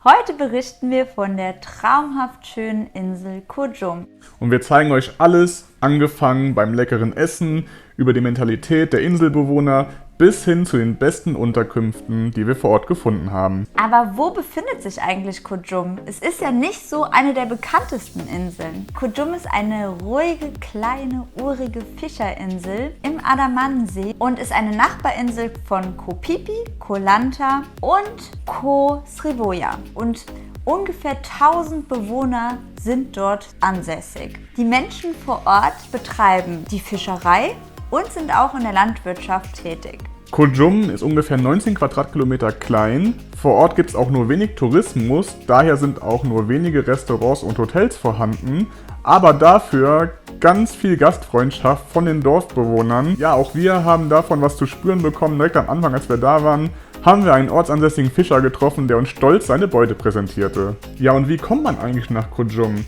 Heute berichten wir von der traumhaft schönen Insel Koh Jum. Und wir zeigen euch alles, angefangen beim leckeren Essen, über die Mentalität der Inselbewohner bis hin zu den besten Unterkünften, die wir vor Ort gefunden haben. Aber wo befindet sich eigentlich Koh Jum? Es ist ja nicht so eine der bekanntesten Inseln. Koh Jum ist eine ruhige, kleine, urige Fischerinsel im Andamansee und ist eine Nachbarinsel von Koh Phi Phi, Koh Lanta und Koh Srivoya. Und ungefähr 1000 Bewohner sind dort ansässig. Die Menschen vor Ort betreiben die Fischerei und sind auch in der Landwirtschaft tätig. Koh Jum ist ungefähr 19 Quadratkilometer klein. Vor Ort gibt es auch nur wenig Tourismus, daher sind auch nur wenige Restaurants und Hotels vorhanden, aber dafür ganz viel Gastfreundschaft von den Dorfbewohnern. Ja, auch wir haben davon was zu spüren bekommen. Direkt am Anfang, als wir da waren, haben wir einen ortsansässigen Fischer getroffen, der uns stolz seine Beute präsentierte. Ja, und wie kommt man eigentlich nach Koh Jum?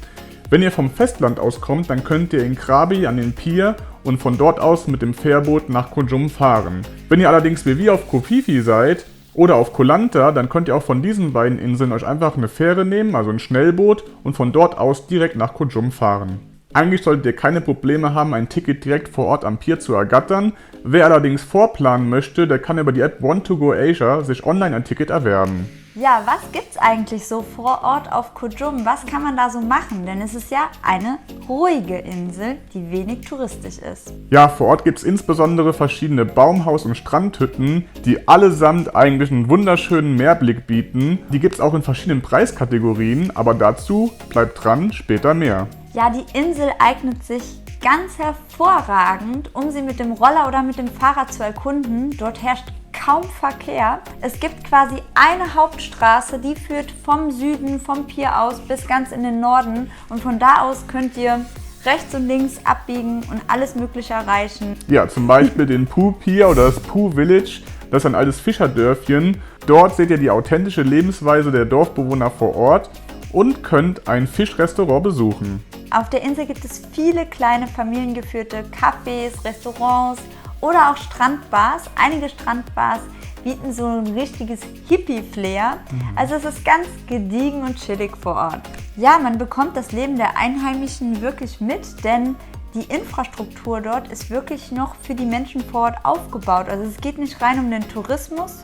Wenn ihr vom Festland aus kommt, dann könnt ihr in Krabi an den Pier und von dort aus mit dem Fährboot nach Koh Jum fahren. Wenn ihr allerdings wie wir auf Koh Phi Phi seid oder auf Koh Lanta, dann könnt ihr auch von diesen beiden Inseln euch einfach eine Fähre nehmen, also ein Schnellboot, und von dort aus direkt nach Koh Jum fahren. Eigentlich solltet ihr keine Probleme haben, ein Ticket direkt vor Ort am Pier zu ergattern. Wer allerdings vorplanen möchte, der kann über die App Want2Go Asia sich online ein Ticket erwerben. Ja, was gibt's eigentlich so vor Ort auf Koh Jum? Was kann man da so machen? Denn es ist ja eine ruhige Insel, die wenig touristisch ist. Ja, vor Ort gibt es insbesondere verschiedene Baumhaus- und Strandhütten, die allesamt eigentlich einen wunderschönen Meerblick bieten. Die gibt es auch in verschiedenen Preiskategorien, aber dazu bleibt dran, später mehr. Ja, die Insel eignet sich ganz hervorragend, um sie mit dem Roller oder mit dem Fahrrad zu erkunden. Dort herrscht kaum Verkehr. Es gibt quasi eine Hauptstraße, die führt vom Süden, vom Pier aus bis ganz in den Norden. Und von da aus könnt ihr rechts und links abbiegen und alles Mögliche erreichen. Ja, zum Beispiel den Phu Pier oder das Phu Village. Das ist ein altes Fischerdörfchen. Dort seht ihr die authentische Lebensweise der Dorfbewohner vor Ort und könnt ein Fischrestaurant besuchen. Auf der Insel gibt es viele kleine familiengeführte Cafés, Restaurants oder auch Strandbars. Einige Strandbars bieten so ein richtiges Hippie-Flair. Also es ist ganz gediegen und chillig vor Ort. Ja, man bekommt das Leben der Einheimischen wirklich mit, denn die Infrastruktur dort ist wirklich noch für die Menschen vor Ort aufgebaut. Also es geht nicht rein um den Tourismus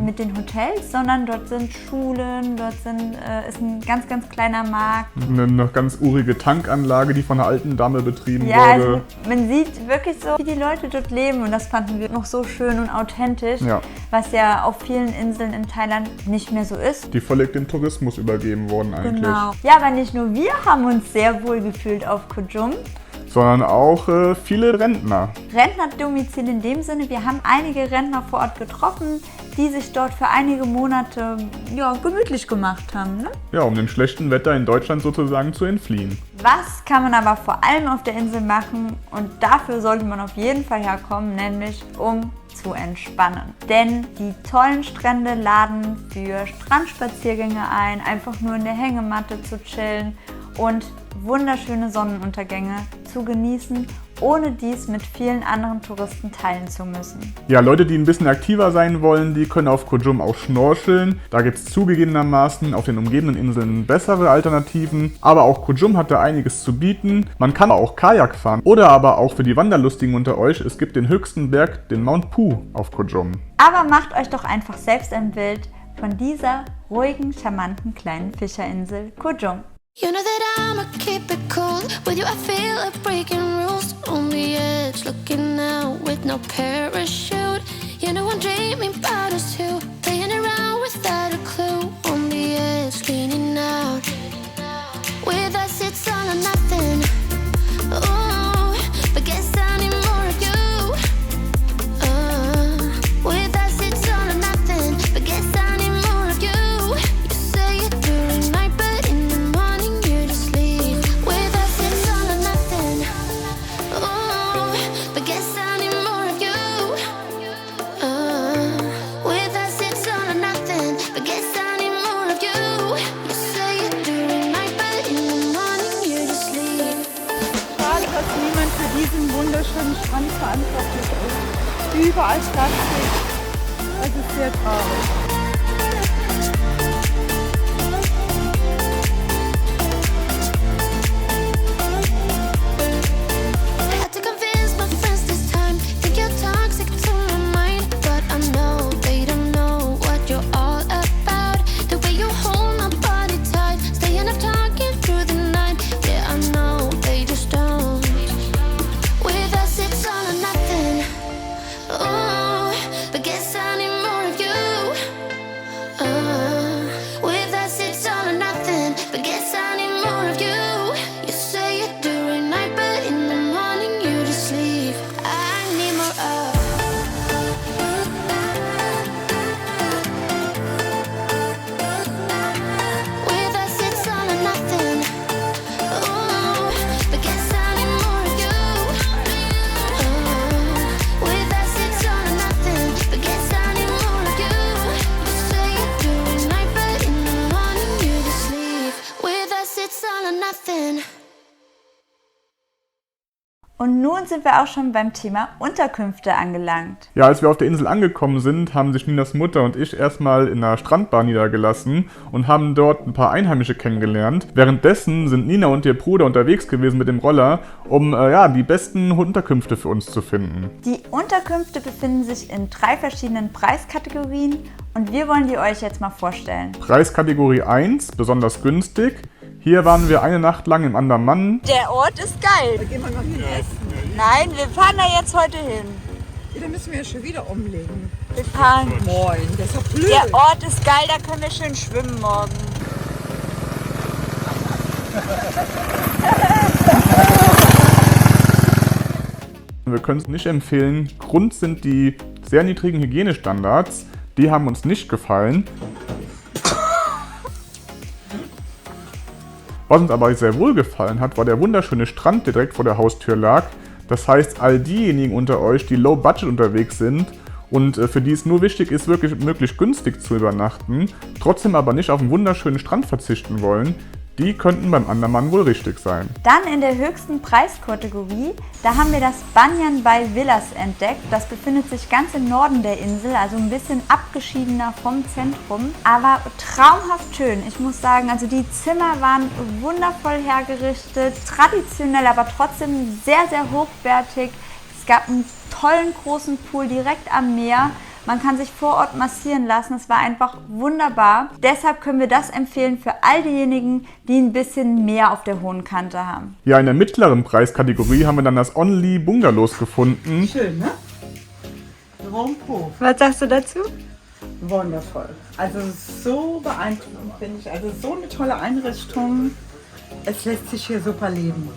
mit den Hotels, sondern dort sind Schulen, dort ist ein ganz, ganz kleiner Markt. Eine noch ganz urige Tankanlage, die von einer alten Dame betrieben wurde. Also man sieht wirklich so, wie die Leute dort leben, und das fanden wir noch so schön und authentisch, was ja auf vielen Inseln in Thailand nicht mehr so ist. Die völlig dem Tourismus übergeben wurden eigentlich. Genau. Ja, aber nicht nur wir haben uns sehr wohl gefühlt auf Koh Jum, sondern auch viele Rentner. Rentnerdomizil in dem Sinne, wir haben einige Rentner vor Ort getroffen, die sich dort für einige Monate gemütlich gemacht haben. Ne? Ja, um dem schlechten Wetter in Deutschland sozusagen zu entfliehen. Was kann man aber vor allem auf der Insel machen, und dafür sollte man auf jeden Fall herkommen, nämlich um zu entspannen. Denn die tollen Strände laden für Strandspaziergänge ein, einfach nur in der Hängematte zu chillen und wunderschöne Sonnenuntergänge zu genießen, ohne dies mit vielen anderen Touristen teilen zu müssen. Ja, Leute, die ein bisschen aktiver sein wollen, die können auf Koh Jum auch schnorcheln. Da gibt es zugegebenermaßen auf den umgebenden Inseln bessere Alternativen. Aber auch Koh Jum hat da einiges zu bieten. Man kann auch Kajak fahren. Oder aber auch für die Wanderlustigen unter euch, es gibt den höchsten Berg, den Mount Phu auf Koh Jum. Aber macht euch doch einfach selbst ein Bild von dieser ruhigen, charmanten kleinen Fischerinsel Koh Jum. You know that I'ma keep it cool. With you I feel like breaking rules. On the edge, looking out with no parachute. You know I'm dreaming about us two, playing around without a clue. On the edge, leaning out. With us it's all or nothing. Ooh, but guess I need more of you. With us it's all or nothing, but guess I need more of you. You say it during night, but in the morning you just leave. With us it's all or nothing. Ooh, but guess I need more of you. With us it's all or nothing, but guess I need more of you. You say it during night, but in the morning you just leave. Schade, dass niemand für diesen wunderschönen Strand verantwortlich ist. Überall Plastik. Das ist sehr traurig. within. Und nun sind wir auch schon beim Thema Unterkünfte angelangt. Ja, als wir auf der Insel angekommen sind, haben sich Ninas Mutter und ich erstmal in einer Strandbar niedergelassen und haben dort ein paar Einheimische kennengelernt. Währenddessen sind Nina und ihr Bruder unterwegs gewesen mit dem Roller, um die besten Unterkünfte für uns zu finden. Die Unterkünfte befinden sich in 3 verschiedenen Preiskategorien und wir wollen die euch jetzt mal vorstellen. Preiskategorie 1, besonders günstig. Hier waren wir eine Nacht lang im Andermann. Der Ort ist geil. Da gehen wir noch hin essen. Nein, wir fahren da jetzt heute hin. Ja, dann müssen wir ja schon wieder umlegen. Wir fahren. Moin, das ist doch blöd. Der Ort ist geil, da können wir schön schwimmen morgen. Wir können es nicht empfehlen. Grund sind die sehr niedrigen Hygienestandards. Die haben uns nicht gefallen. Was uns aber sehr wohl gefallen hat, war der wunderschöne Strand, der direkt vor der Haustür lag. Das heißt, all diejenigen unter euch, die low budget unterwegs sind und für die es nur wichtig ist, wirklich möglichst günstig zu übernachten, trotzdem aber nicht auf einen wunderschönen Strand verzichten wollen, die könnten beim Andermann wohl richtig sein. Dann in der höchsten Preiskategorie, da haben wir das Banyan Bay Villas entdeckt. Das befindet sich ganz im Norden der Insel, also ein bisschen abgeschiedener vom Zentrum, aber traumhaft schön. Ich muss sagen, also die Zimmer waren wundervoll hergerichtet, traditionell, aber trotzdem sehr, sehr hochwertig. Es gab einen tollen großen Pool direkt am Meer. Man kann sich vor Ort massieren lassen, es war einfach wunderbar. Deshalb können wir das empfehlen für all diejenigen, die ein bisschen mehr auf der hohen Kante haben. Ja, in der mittleren Preiskategorie haben wir dann das Only Bungalows gefunden. Schön, ne? Raumhof. Was sagst du dazu? Wundervoll. Also so beeindruckend finde ich. Also so eine tolle Einrichtung. Es lässt sich hier super leben.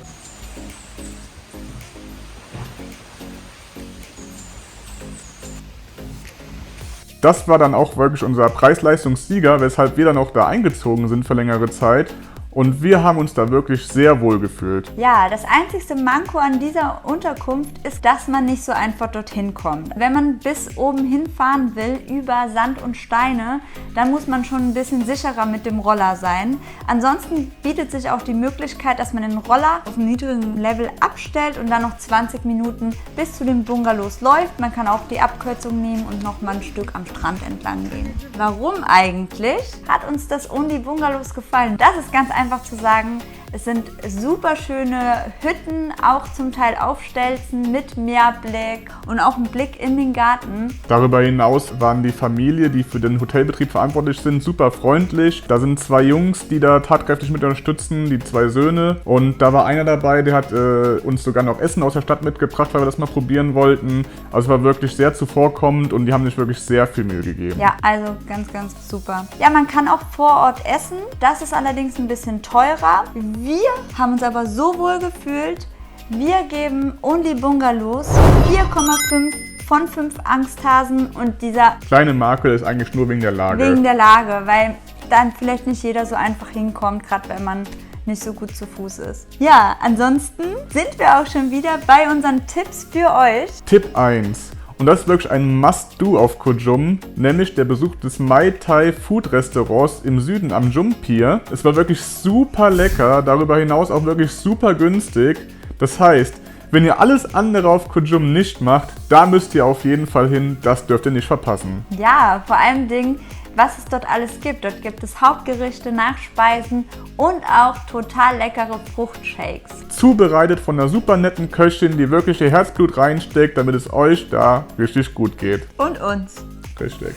Das war dann auch wirklich unser Preis-Leistungs-Sieger, weshalb wir dann auch da eingezogen sind für längere Zeit. Und wir haben uns da wirklich sehr wohl gefühlt. Ja, das einzigste Manko an dieser Unterkunft ist, dass man nicht so einfach dorthin kommt. Wenn man bis oben hinfahren will, über Sand und Steine, dann muss man schon ein bisschen sicherer mit dem Roller sein. Ansonsten bietet sich auch die Möglichkeit, dass man den Roller auf einem niedrigen Level abstellt und dann noch 20 Minuten bis zu den Bungalows läuft. Man kann auch die Abkürzung nehmen und noch mal ein Stück am Strand entlang gehen. Warum eigentlich hat uns das Only Bungalows gefallen? Das ist ganz einfach zu sagen, es sind super schöne Hütten, auch zum Teil Aufstelzen mit Meerblick und auch ein Blick in den Garten. Darüber hinaus waren die Familie, die für den Hotelbetrieb verantwortlich sind, super freundlich. Da sind 2 Jungs, die da tatkräftig mit unterstützen, die 2 Söhne. Und da war einer dabei, der hat uns sogar noch Essen aus der Stadt mitgebracht, weil wir das mal probieren wollten. Also es war wirklich sehr zuvorkommend und die haben sich wirklich sehr viel Mühe gegeben. Ja, also ganz, ganz super. Ja, man kann auch vor Ort essen. Das ist allerdings ein bisschen teurer. Wir haben uns aber so wohl gefühlt. Wir geben Only Bungalows 4,5 von 5 Angsthasen und dieser Kleine Makel ist eigentlich nur wegen der Lage. wegen der Lage, weil dann vielleicht nicht jeder so einfach hinkommt, gerade wenn man nicht so gut zu Fuß ist. Ja, ansonsten sind wir auch schon wieder bei unseren Tipps für euch. Tipp 1. Und das ist wirklich ein Must-Do auf Koh Jum, nämlich der Besuch des Mai Thai Food Restaurants im Süden am Jum Pier. Es war wirklich super lecker, darüber hinaus auch wirklich super günstig. Das heißt, wenn ihr alles andere auf Koh Jum nicht macht, da müsst ihr auf jeden Fall hin, das dürft ihr nicht verpassen. Ja, vor allem Dingen, was es dort alles gibt. Dort gibt es Hauptgerichte, Nachspeisen und auch total leckere Fruchtshakes. Zubereitet von einer super netten Köchin, die wirklich ihr Herzblut reinsteckt, damit es euch da richtig gut geht. Und uns. Richtig.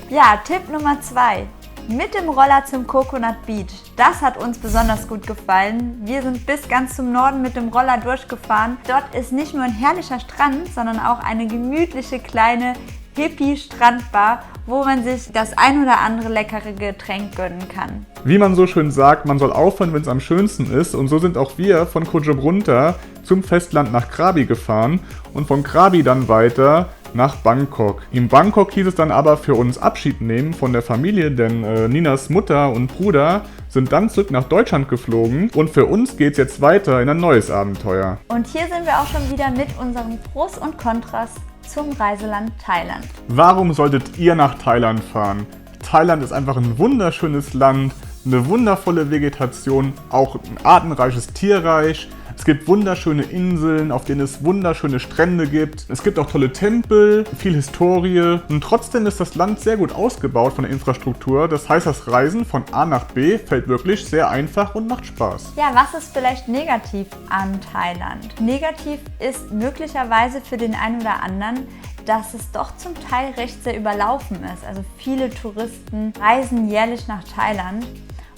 Ja, Tipp Nummer 2. Mit dem Roller zum Coconut Beach. Das hat uns besonders gut gefallen. Wir sind bis ganz zum Norden mit dem Roller durchgefahren. Dort ist nicht nur ein herrlicher Strand, sondern auch eine gemütliche kleine Hippie-Strandbar, wo man sich das ein oder andere leckere Getränk gönnen kann. Wie man so schön sagt, man soll aufhören, wenn es am schönsten ist. Und so sind auch wir von Koh Jum runter zum Festland nach Krabi gefahren und von Krabi dann weiter nach Bangkok. In Bangkok hieß es dann aber für uns Abschied nehmen von der Familie, denn Ninas Mutter und Bruder sind dann zurück nach Deutschland geflogen und für uns geht es jetzt weiter in ein neues Abenteuer. Und hier sind wir auch schon wieder mit unseren Pros und Kontras zum Reiseland Thailand. Warum solltet ihr nach Thailand fahren? Thailand ist einfach ein wunderschönes Land eine wundervolle Vegetation, auch ein artenreiches Tierreich. Es gibt wunderschöne Inseln, auf denen es wunderschöne Strände gibt. Es gibt auch tolle Tempel, viel Historie. Und trotzdem ist das Land sehr gut ausgebaut von der Infrastruktur. Das heißt, das Reisen von A nach B fällt wirklich sehr einfach und macht Spaß. Ja, was ist vielleicht negativ an Thailand? Negativ ist möglicherweise für den einen oder anderen, dass es doch zum Teil recht sehr überlaufen ist. Also viele Touristen reisen jährlich nach Thailand.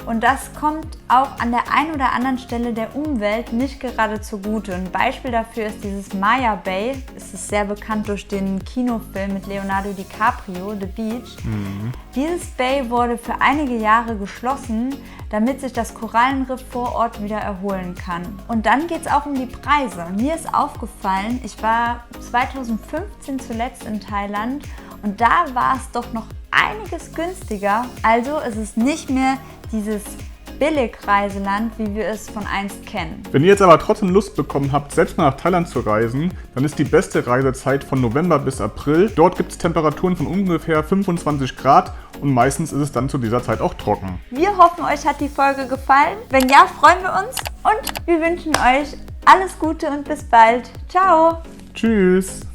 Und das kommt auch an der einen oder anderen Stelle der Umwelt nicht gerade zugute. Ein Beispiel dafür ist dieses Maya Bay. Es ist sehr bekannt durch den Kinofilm mit Leonardo DiCaprio, The Beach. Dieses Bay wurde für einige Jahre geschlossen, damit sich das Korallenriff vor Ort wieder erholen kann. Und dann geht es auch um die Preise. Mir ist aufgefallen, ich war 2015 zuletzt in Thailand und da war es doch noch einiges günstiger. Also es ist nicht mehr dieses Billigreiseland, wie wir es von einst kennen. Wenn ihr jetzt aber trotzdem Lust bekommen habt, selbst mal nach Thailand zu reisen, dann ist die beste Reisezeit von November bis April. Dort gibt es Temperaturen von ungefähr 25 Grad und meistens ist es dann zu dieser Zeit auch trocken. Wir hoffen, euch hat die Folge gefallen. Wenn ja, freuen wir uns und wir wünschen euch alles Gute und bis bald. Ciao! Tschüss!